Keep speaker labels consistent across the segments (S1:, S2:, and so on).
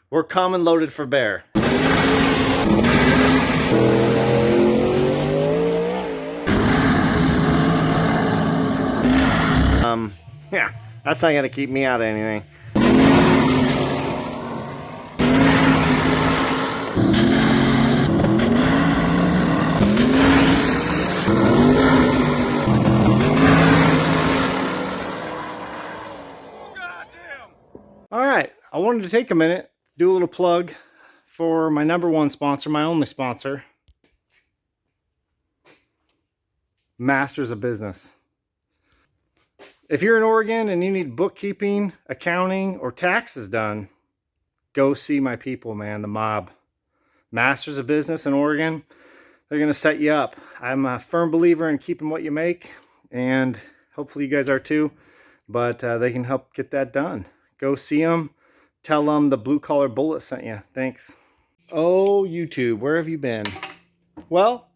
S1: We're common loaded for bear. Yeah, that's not gonna keep me out of anything. All right, I wanted to take a minute, do a little plug for my #1 sponsor, my only sponsor, Masters of Business. If you're in Oregon and you need bookkeeping, accounting, or taxes done, go see my people, man, the mob. Masters of Business in Oregon, they're going to set you up. I'm a firm believer in keeping what you make, and hopefully you guys are too, but they can help get that done. Go see them. Tell them the Blue Collar Bullet sent you. Thanks. Oh, YouTube, where have you been? Well,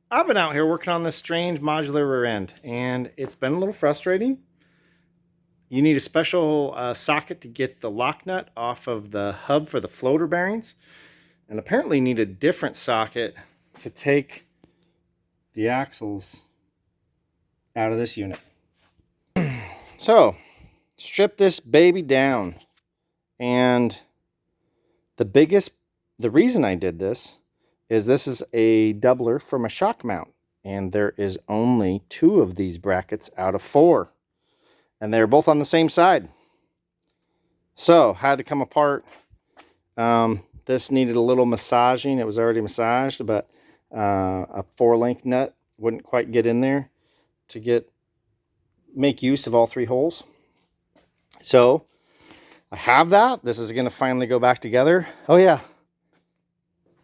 S1: I've been out here working on this strange modular rear end, and it's been a little frustrating. You need a special socket to get the lock nut off of the hub for the floater bearings, and apparently you need a different socket to take the axles out of this unit. So, strip this baby down, and the reason I did this is a doubler from a shock mount, and there is only 2 of these brackets out of 4. And they're both on the same side. So, had to come apart. This needed a little massaging. It was already massaged, but a 4-link nut wouldn't quite get in there to make use of all 3 holes. So, I have that. This is going to finally go back together. Oh yeah.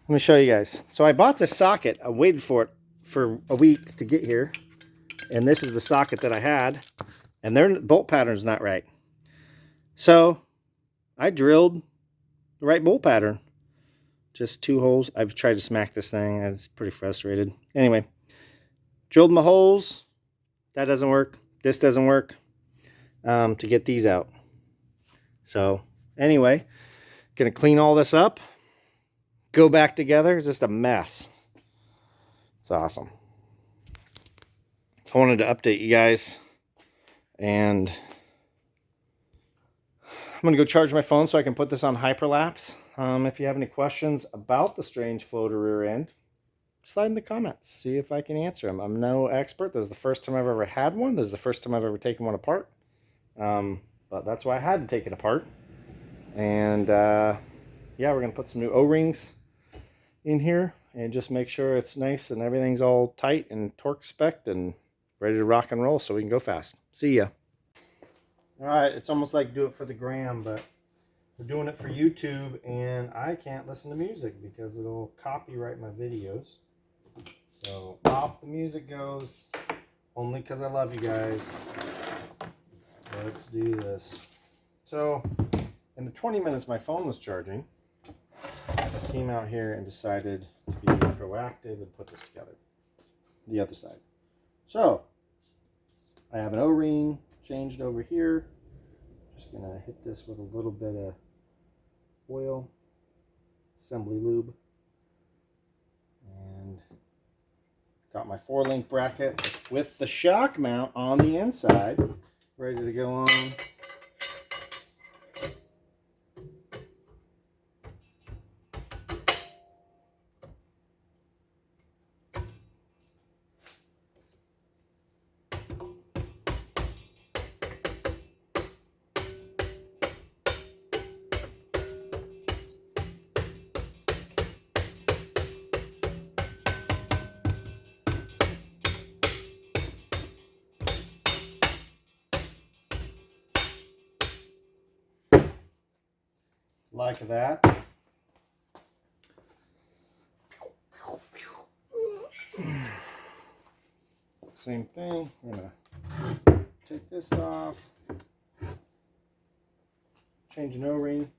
S1: Let me show you guys. So I bought this socket. I waited for it for a week to get here. And this is the socket that I had. And their bolt pattern's not right. So I drilled the right bolt pattern. Just 2 holes. I've tried to smack this thing. I was pretty frustrated. Anyway, drilled my holes. That doesn't work. This doesn't work. To get these out. So anyway, gonna clean all this up. Go back together. It's just a mess. It's awesome. I wanted to update you guys. And I'm going to go charge my phone so I can put this on hyperlapse. If you have any questions about the strange floater rear end, slide in the comments. See if I can answer them. I'm no expert. This is the first time I've ever had one. This is the first time I've ever taken one apart. But that's why I had to take it apart. And yeah, we're going to put some new O-rings in here and just make sure it's nice and everything's all tight and torque spec'd and ready to rock and roll so we can go fast. See ya. Alright, it's almost like do it for the gram, but we're doing it for YouTube, and I can't listen to music because it'll copyright my videos. So off the music goes, only because I love you guys. Let's do this. So in the 20 minutes my phone was charging, I came out here and decided to be proactive and put this together. The other side. So I have an O-ring changed over here. Just gonna hit this with a little bit of oil, assembly lube, and got my 4-link bracket with the shock mount on the inside, ready to go on. Like that. Same thing. I'm gonna take this off, change an O-ring.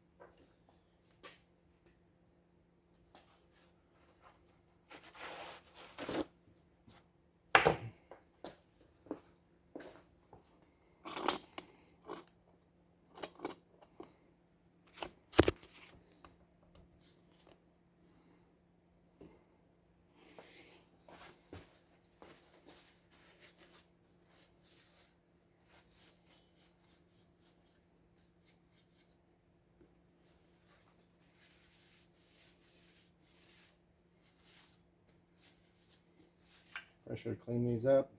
S1: I should have cleaned these up.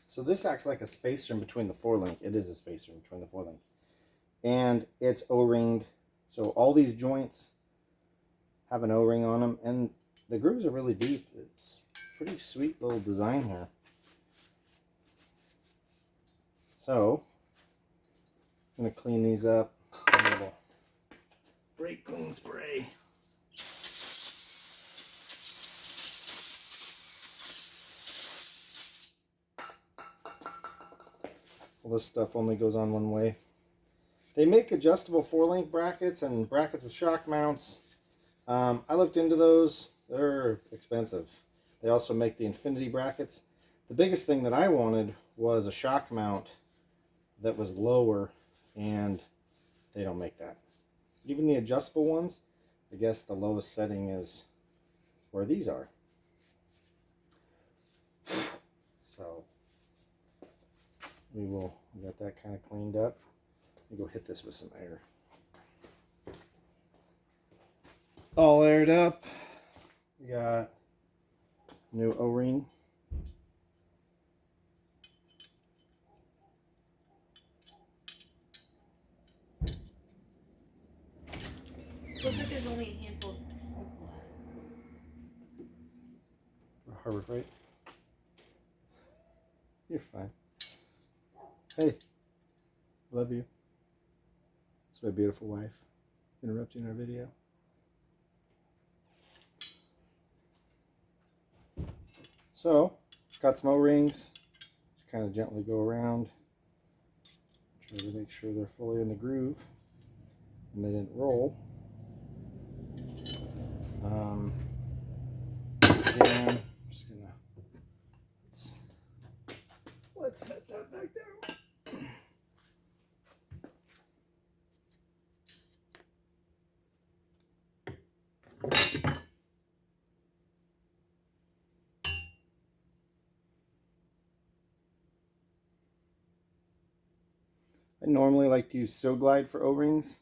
S1: So this acts like a spacer in between the forelink. It is a spacer in between the forelink. And it's O-ringed. So all these joints have an O-ring on them. And the grooves are really deep. It's a pretty sweet little design here. So I'm going to clean these up with a little brake clean spray. All this stuff only goes on one way. They make adjustable four-link brackets and brackets with shock mounts. I looked into those. They're expensive. They also make the infinity brackets. The biggest thing that I wanted was a shock mount that was lower, and they don't make that. Even the adjustable ones, I guess the lowest setting is where these are. So we got that kind of cleaned up. Let me go hit this with some air. All aired up. We got new O-ring.
S2: Looks like there's only a handful.
S1: Harbor Freight. You're fine. Hey, love you. It's my beautiful wife interrupting our video. So, got some O-rings. Just kind of gently go around. Try to make sure they're fully in the groove and they didn't roll. Again, I'm just gonna let's set that back down. I normally like to use Silglide for O-rings,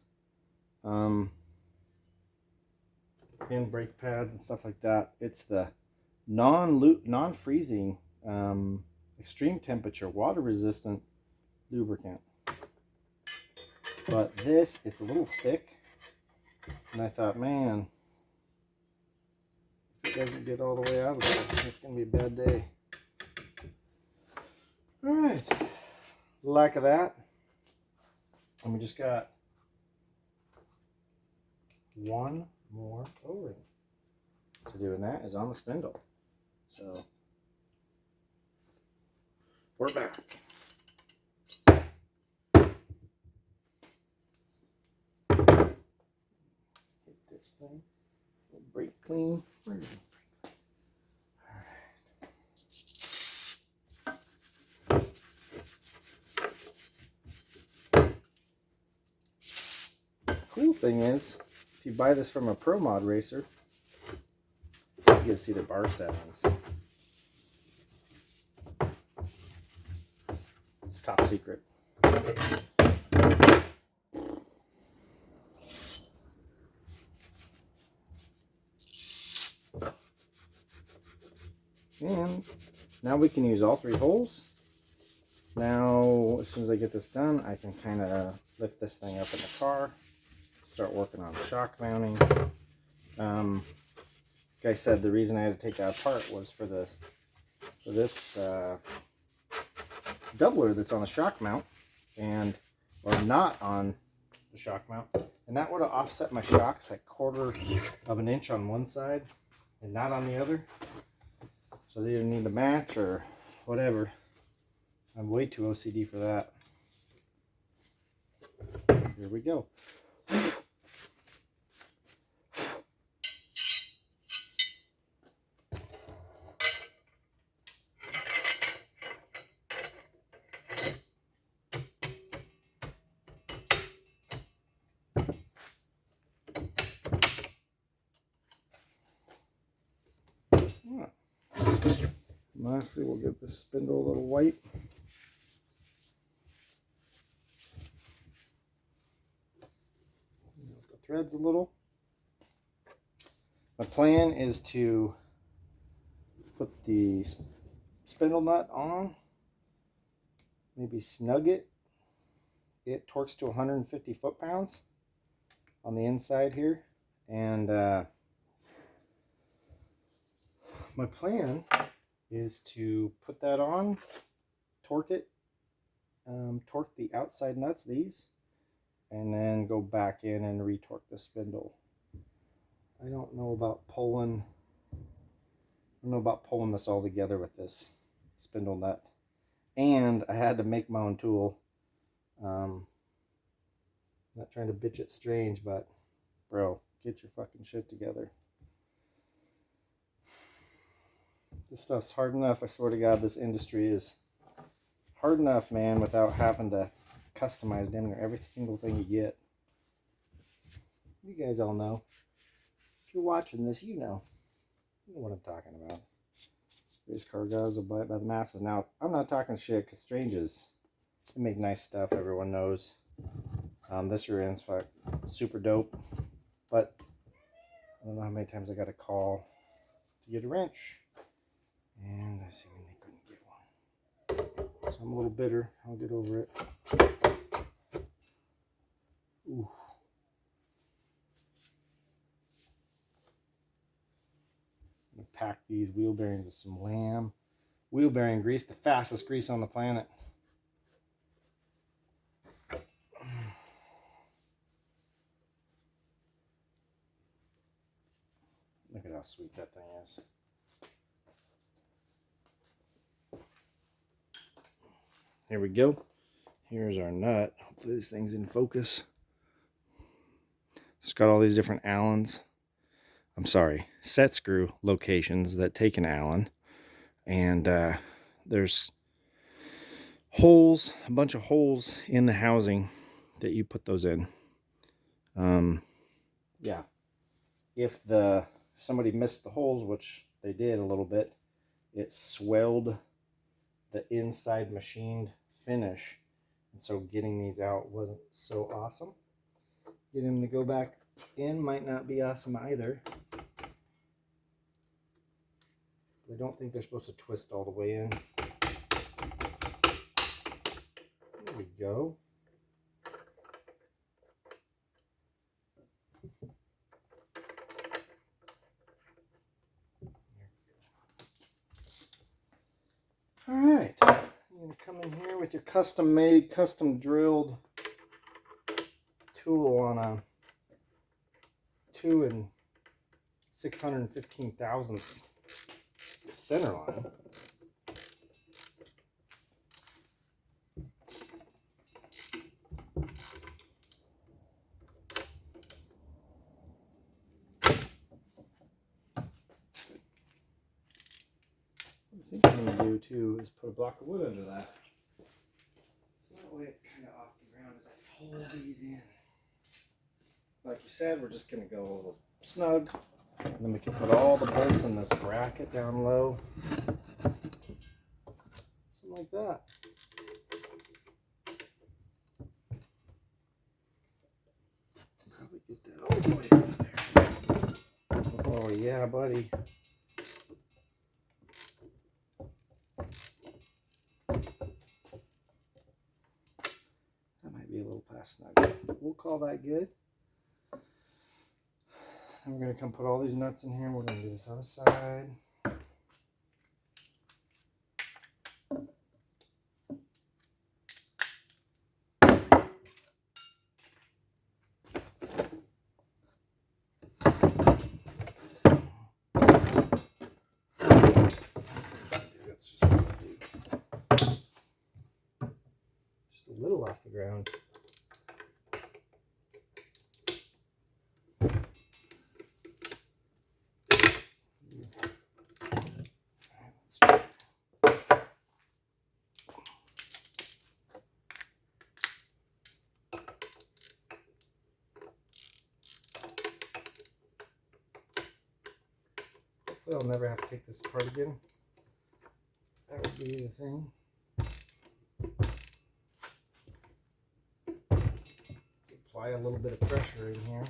S1: and brake pads and stuff like that. It's the non-freezing, extreme temperature, water-resistant lubricant. But this, it's a little thick, and I thought, man, if it doesn't get all the way out of there, it's going to be a bad day. All right, lack of that. And we just got one more O-ring to do, and that is on the spindle. So we're back. Hit this thing. Brake clean. Where is it? Cool thing is, if you buy this from a Pro Mod racer, you get to see the bar settings. It's top secret. And now we can use all three holes. Now, as soon as I get this done, I can kind of lift this thing up in the car, start working on shock mounting. Like I said, the reason I had to take that apart was for this doubler that's on the shock mount, or not on the shock mount, and that would have offset my shocks like 1/4 of an inch on one side and not on the other. So they either need to match or whatever. I'm way too OCD for that. Here we go. Lastly, we'll get the spindle a little white. threads a little. My plan is to put the spindle nut on, maybe snug it. It torques to 150 foot-pounds on the inside here, and my plan is to put that on, torque it, torque the outside nuts, these, and then go back in and retorque the spindle. I don't know about pulling this all together with this spindle nut. And I had to make my own tool. Not trying to bitch it strange, but bro, get your fucking shit together. This stuff's hard enough. I swear to God, this industry is hard enough, man, without having to customize damn near every single thing you get. You guys all know. If you're watching this, you know. You know what I'm talking about. Race car guys will buy it by the masses. Now, I'm not talking shit, because Stranges, they make nice stuff, everyone knows. This Rearend's super dope. But I don't know how many times I got a call to get a wrench. And I see when they couldn't get one. So I'm a little bitter. I'll get over it. Ooh. I'm gonna pack these wheel bearings with some lamb wheel bearing grease, the fastest grease on the planet. Look at how sweet that thing is. Here we go. Here's our nut. Hopefully this thing's in focus. It's got all these different Allens. I'm sorry, set screw locations that take an Allen. And there's holes, a bunch of holes in the housing that you put those in. Yeah. If somebody missed the holes, which they did a little bit, it swelled the inside machined finish, and so getting these out wasn't so awesome. Getting them to go back in might not be awesome either. I don't think they're supposed to twist all the way in. There we go. All right, you're gonna come in here with your custom made, custom drilled tool on a 2 615,000ths center line. What I'm going to do too is put a block of wood under that. That way it's kind of off the ground as I pull these in. Like we said, we're just going to go a little snug. And then we can put all the bolts in this bracket down low. Something like that. Probably get that all the way over there. Oh yeah, buddy. That might be a little past snug. We'll call that good. And we're going to come put all these nuts in here. We're going to do this other side. That's just a little off the ground. Hopefully I'll never have to take this apart again. That would be the thing. Apply a little bit of pressure in here.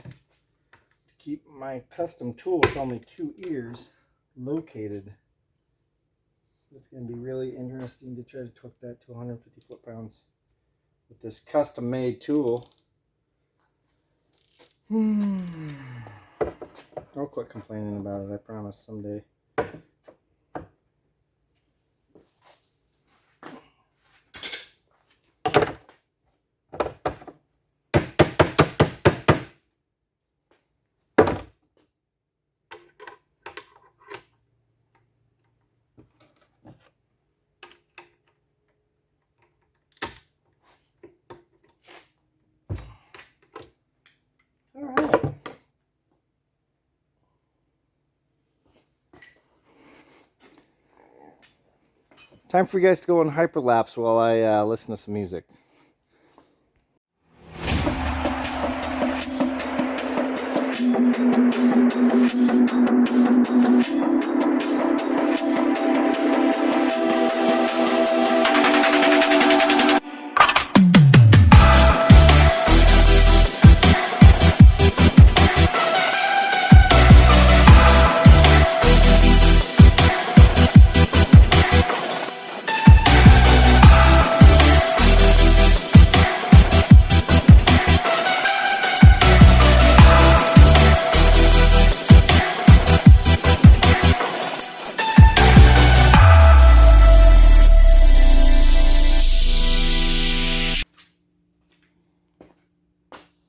S1: keep my custom tool with only 2 ears located. It's going to be really interesting to try to torque that to 150 foot-pounds with this custom-made tool. I'll quit complaining about it, I promise, someday. Time for you guys to go on hyperlapse while I listen to some music.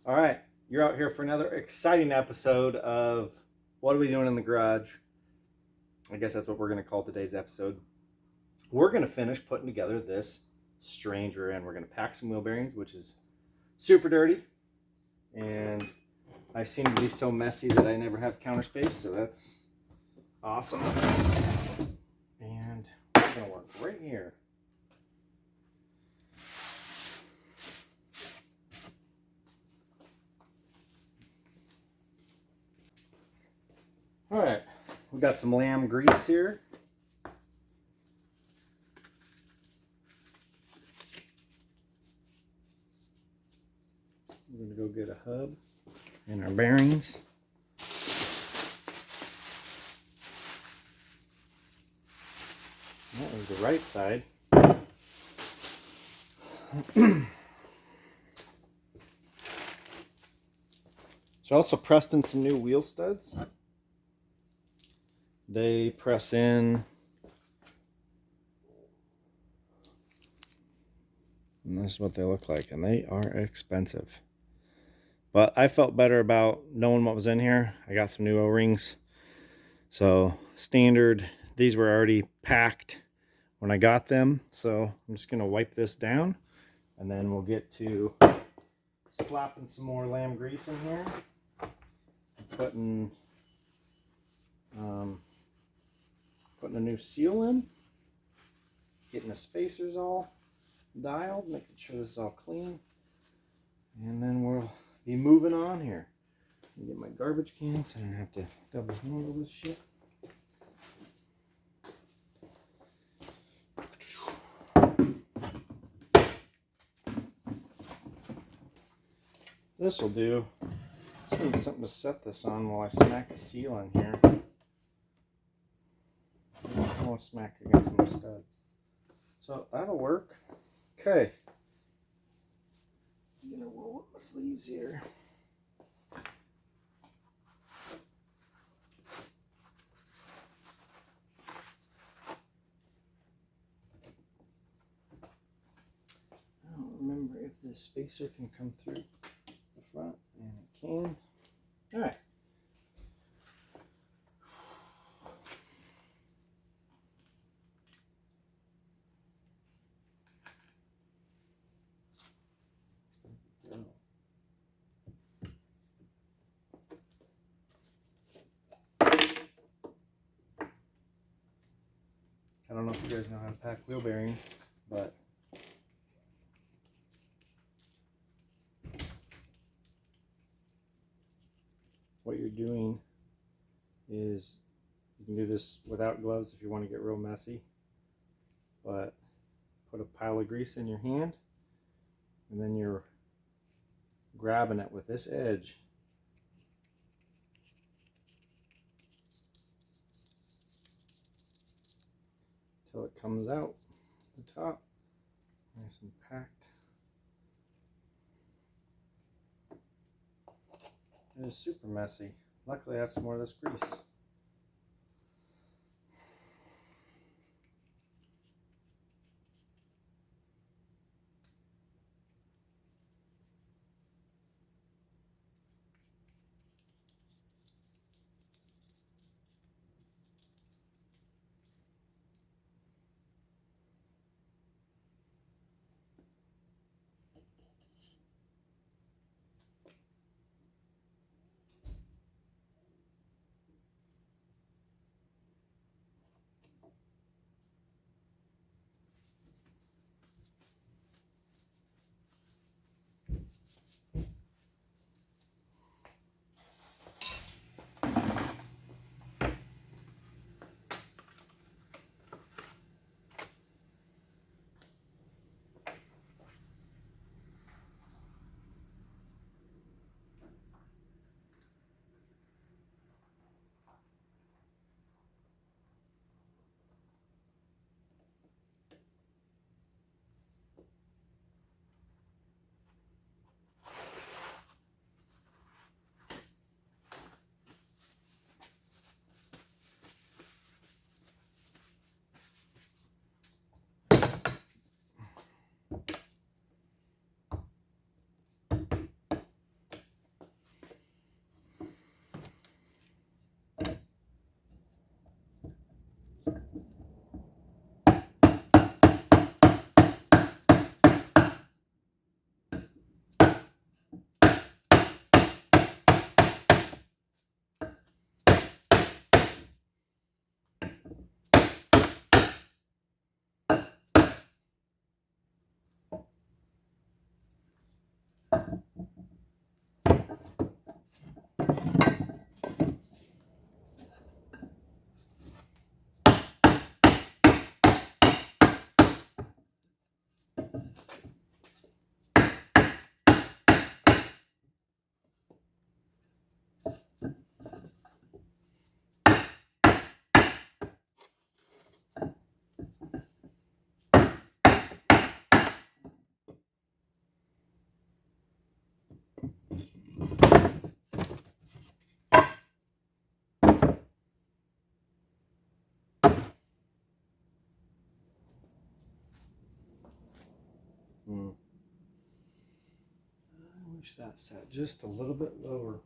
S1: All right, you're out here for another exciting episode of What Are We Doing in the Garage? I guess that's what we're going to call today's episode. We're going to finish putting together this strange rear end. We're going to pack some wheel bearings, which is super dirty. And I seem to be so messy that I never have counter space, so that's awesome. And we're going to work right here. All right, we've got some lamb grease here. We're going to go get a hub and our bearings. That was the right side. So I also pressed in some new wheel studs. They press in, and this is what they look like, and they are expensive. But I felt better about knowing what was in here. I got some new O-rings. So standard, these were already packed when I got them. So I'm just gonna wipe this down, and then we'll get to slapping some more lamb grease in here. Putting a new seal in, getting the spacers all dialed, making sure this is all clean, and then we'll be moving on here. Get my garbage can so I don't have to double handle this shit. This will do. Just need something to set this on while I smack the seal in here. I want to smack against my studs. So that'll work. Okay. I'm gonna roll up my sleeves here. I don't remember if this spacer can come through the front, and it can. All right. I don't know if you guys know how to pack wheel bearings, but what you're doing is, you can do this without gloves if you want to get real messy, but put a pile of grease in your hand, and then you're grabbing it with this edge till it comes out the top. Nice and packed. It is super messy. Luckily I have some more of this grease. I wish that sat just a little bit lower.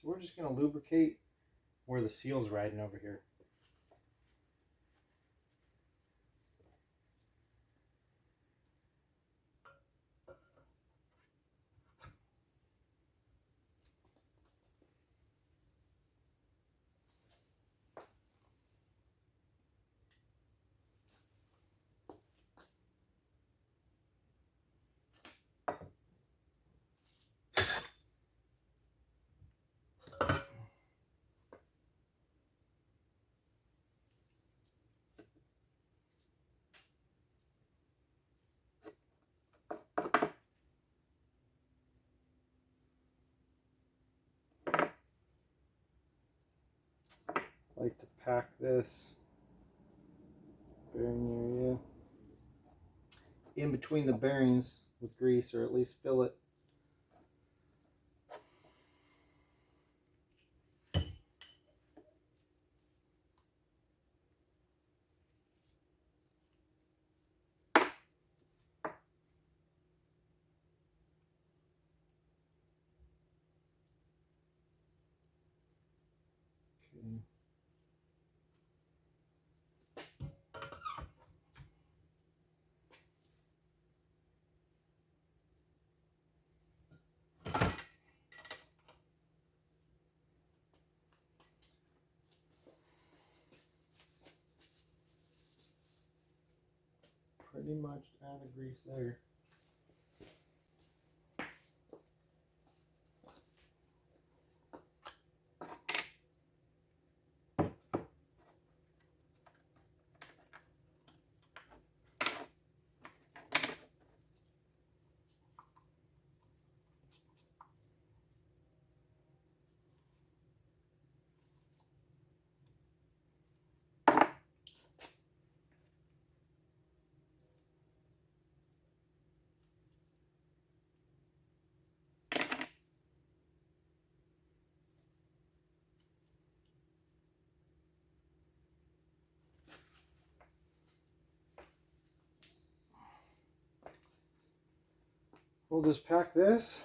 S1: So we're just going to lubricate where the seal's riding over here. I like to pack this bearing area in between the bearings with grease, or at least fill it. Okay. Pretty much out of grease there. we'll just pack this.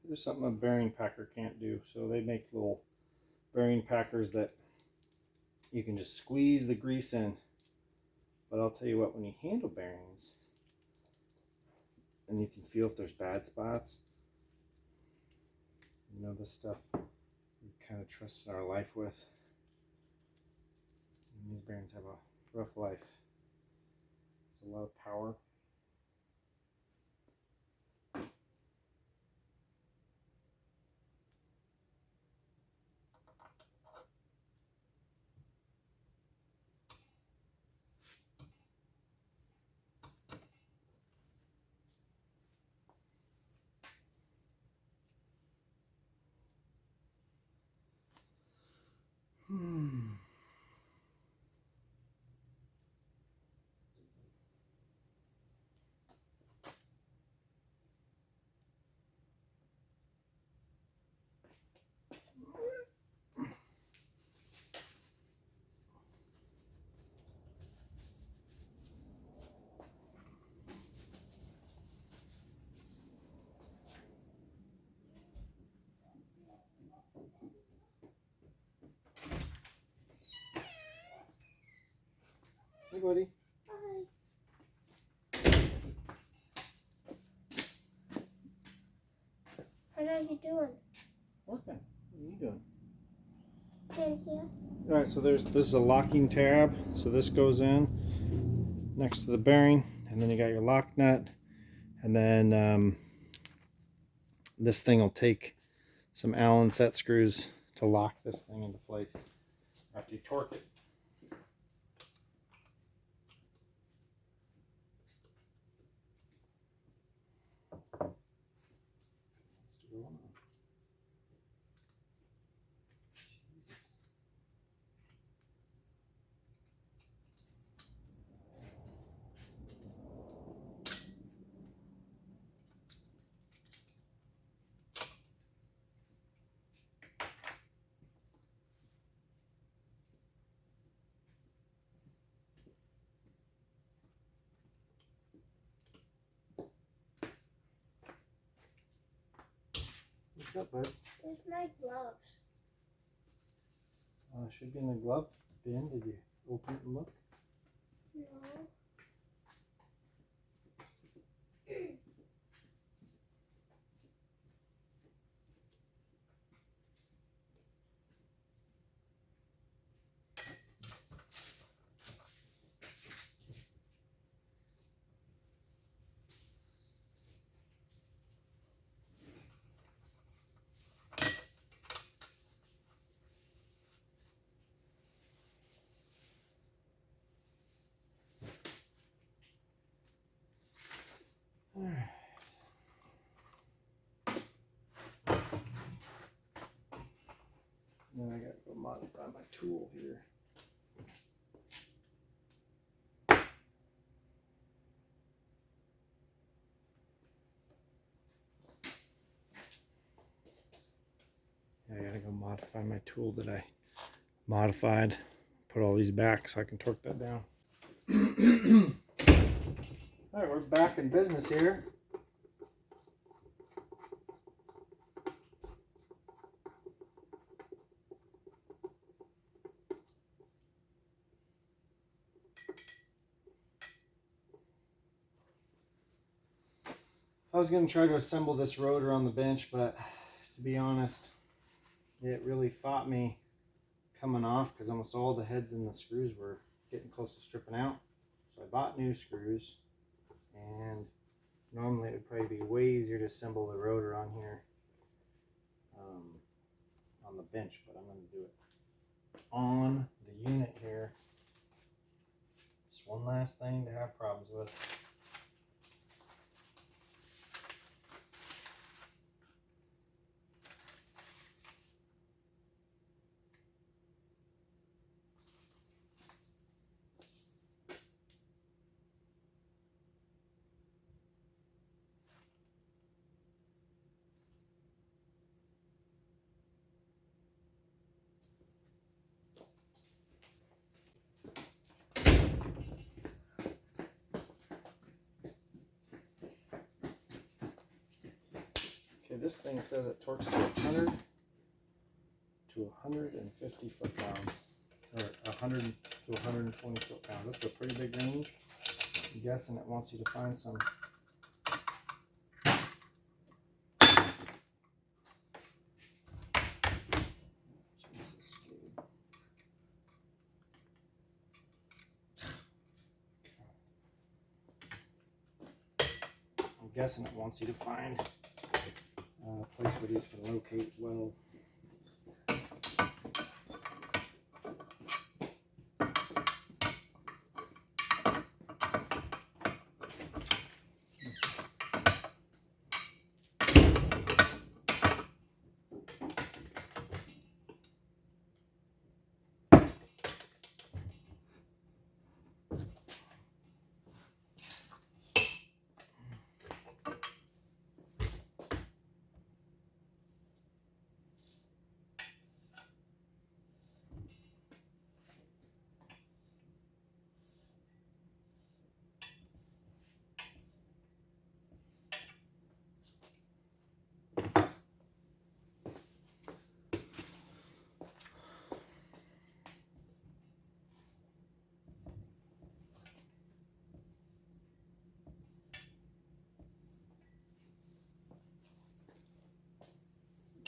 S1: There's something a bearing packer can't do. So they make little bearing packers that you can just squeeze the grease in. But I'll tell you what, when you handle bearings, and you can feel if there's bad spots, you know, this stuff we kind of trust our life with. And these bearings have a rough life. It's a lot of power. Hey, buddy.
S3: What are you doing?
S1: Working. What are you doing?
S3: In here.
S1: All right, so this is a locking tab. So this goes in next to the bearing, and then you got your lock nut, and then this thing will take some Allen set screws to lock this thing into place after you torque it. What's up, bud?
S3: Where's my gloves?
S1: Should be in the glove bin. Did you open it and look?
S3: No.
S1: All right. Now I gotta go modify my tool here. Yeah, I gotta go modify my tool that I modified. Put all these back so I can torque that down. All right, we're back in business here. I was going to try to assemble this rotor on the bench, but to be honest, it really fought me coming off because almost all the heads and the screws were getting close to stripping out. So I bought new screws, and normally it would probably be way easier to assemble the rotor on here on the bench, but I'm going to do it on the unit here. Just one last thing to have problems with. this thing says it torques to 100 to 150 foot-pounds, or 100 to 120 foot-pounds. That's a pretty big range. I'm guessing it wants you to find some guessing it wants you to find a place where these can locate well.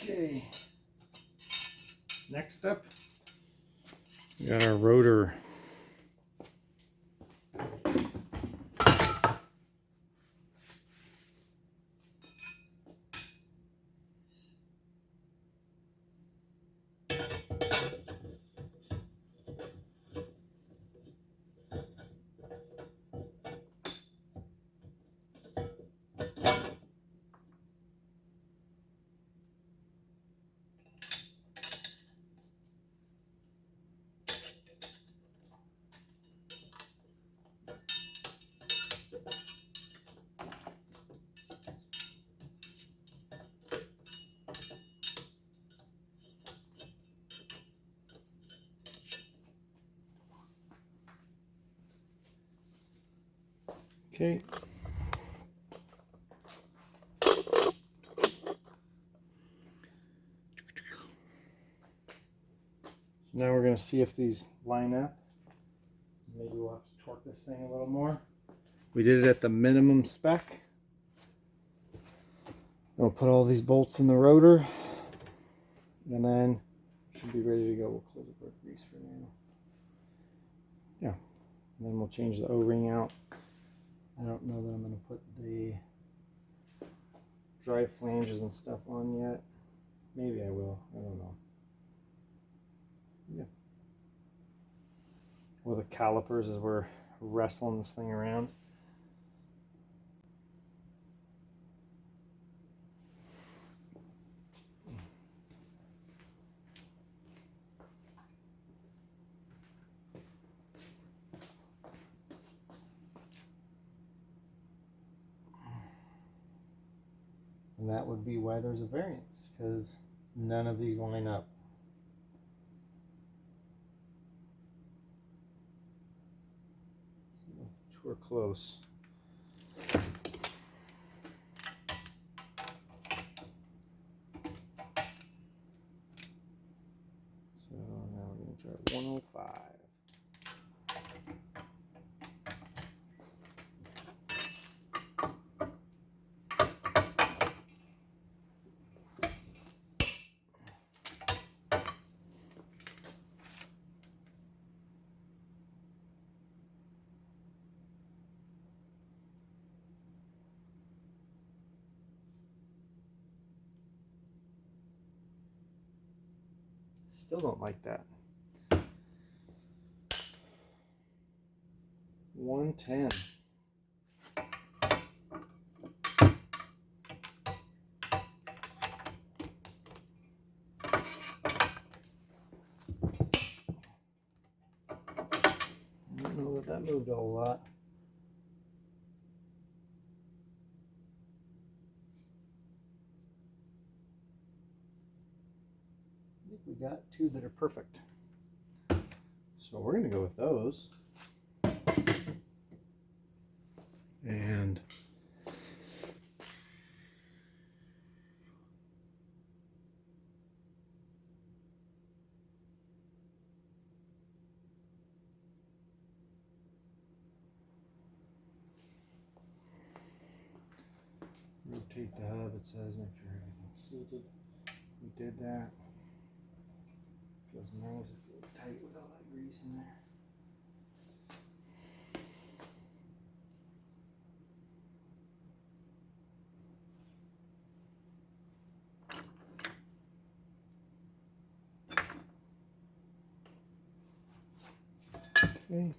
S1: Okay, next up, we got our rotor. Okay. Now we're going to see if these line up. Maybe we'll have to torque this thing a little more. We did it at the minimum spec. We'll put all these bolts in the rotor, and then should be ready to go. We'll close it with grease for now. Yeah, and then we'll change the O-ring out. I don't know that I'm going to put the drive flanges and stuff on yet. Maybe I will. I don't know. Yeah. Or the calipers as we're wrestling this thing around. And that would be why there's a variance, because none of these line up. Two are close. So now we're going to try 105. Still don't like that. 110. I don't know that that moved a whole lot. I think we got two that are perfect. So we're going to go with those. And rotate the hub, it says make sure everything's seated. We did that. Feels nice, it feels tight with all that grease in there. Okay.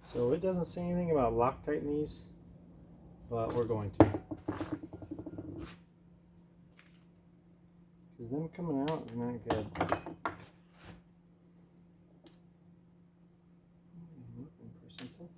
S1: So it doesn't say anything about Loctite in these, but we're going to. Because them coming out is not good. I'm looking for something.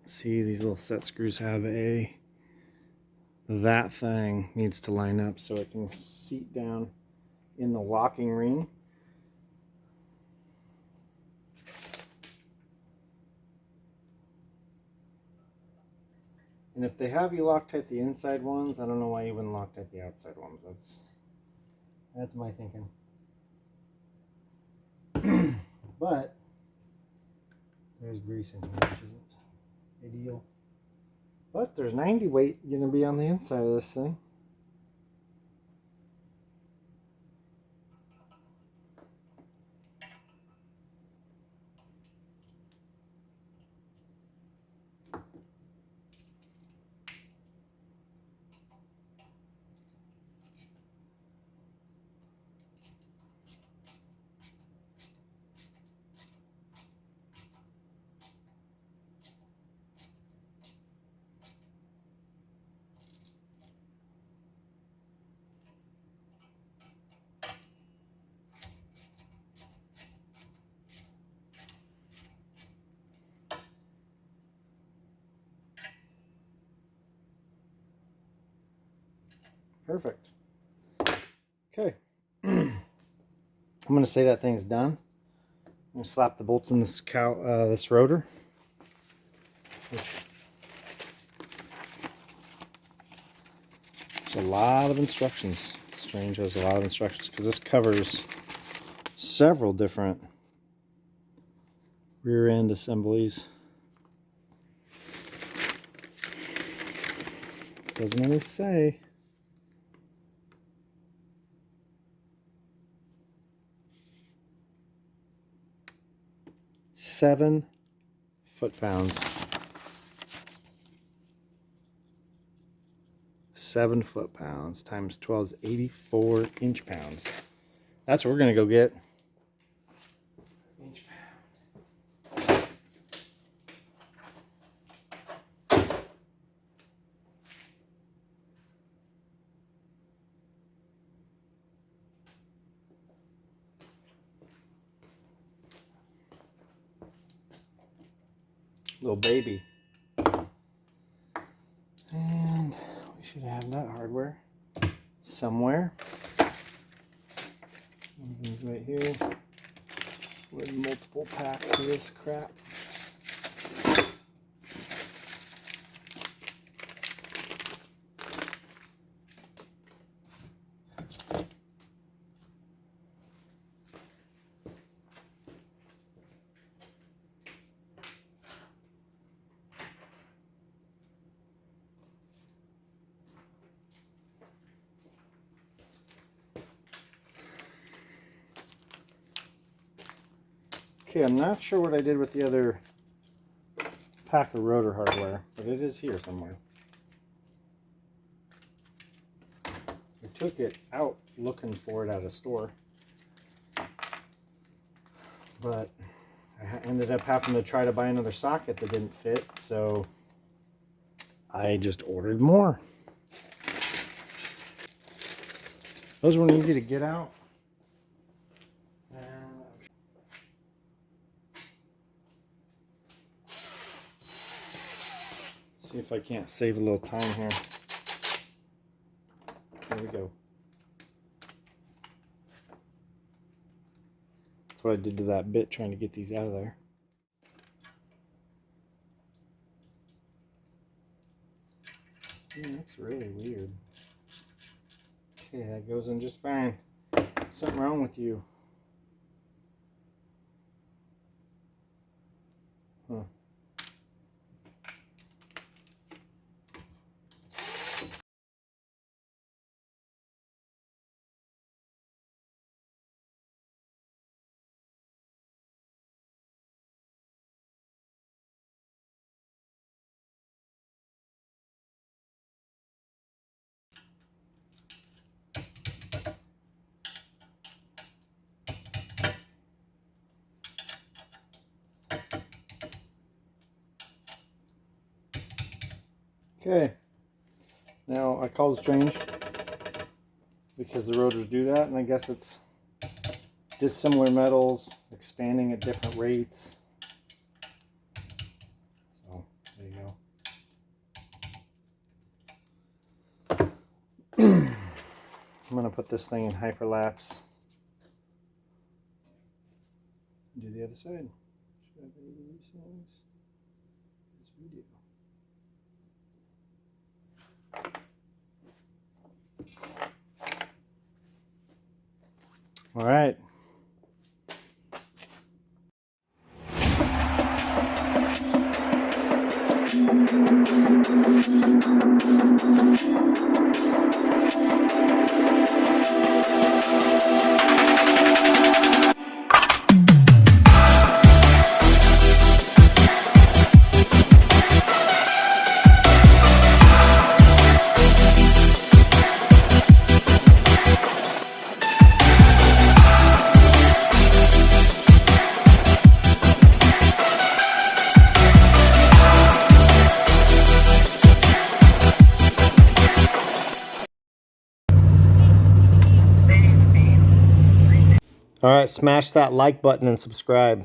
S1: See, these little set screws have that thing needs to line up so it can seat down in the locking ring. And if they have you Loctite the inside ones, I don't know why you wouldn't Loctite the outside ones. That's my thinking. But there's grease in here, which isn't ideal. But there's 90 weight going to be on the inside of this thing. Perfect. Okay. I'm going to say that thing's done. I'm going to slap the bolts in this this rotor. There's a lot of instructions. Strange, there's a lot of instructions because this covers several different rear end assemblies. Doesn't really say. Seven foot-pounds. 7 foot-pounds times 12 is 84 inch-pounds. That's what we're going to go get. Inch-pound. Little baby. And we should have that hardware somewhere. Right here. With multiple packs of this crap. Okay, I'm not sure what I did with the other pack of rotor hardware, but it is here somewhere. took it out looking for it at a store. But I ended up having to try to buy another socket that didn't fit, so I just ordered more. Those weren't easy to get out. See if I can't save a little time here. There we go. That's what I did to that bit trying to get these out of there. Yeah, that's really weird. Okay, that goes in just fine. Something wrong with you. Huh. Okay, now I call it strange because the rotors do that, and I guess it's dissimilar metals expanding at different rates. So there you go. I'm going to put this thing in hyperlapse. Do the other side. Should I have any of these things? Yes, we do. All right. All right, smash that like button and subscribe.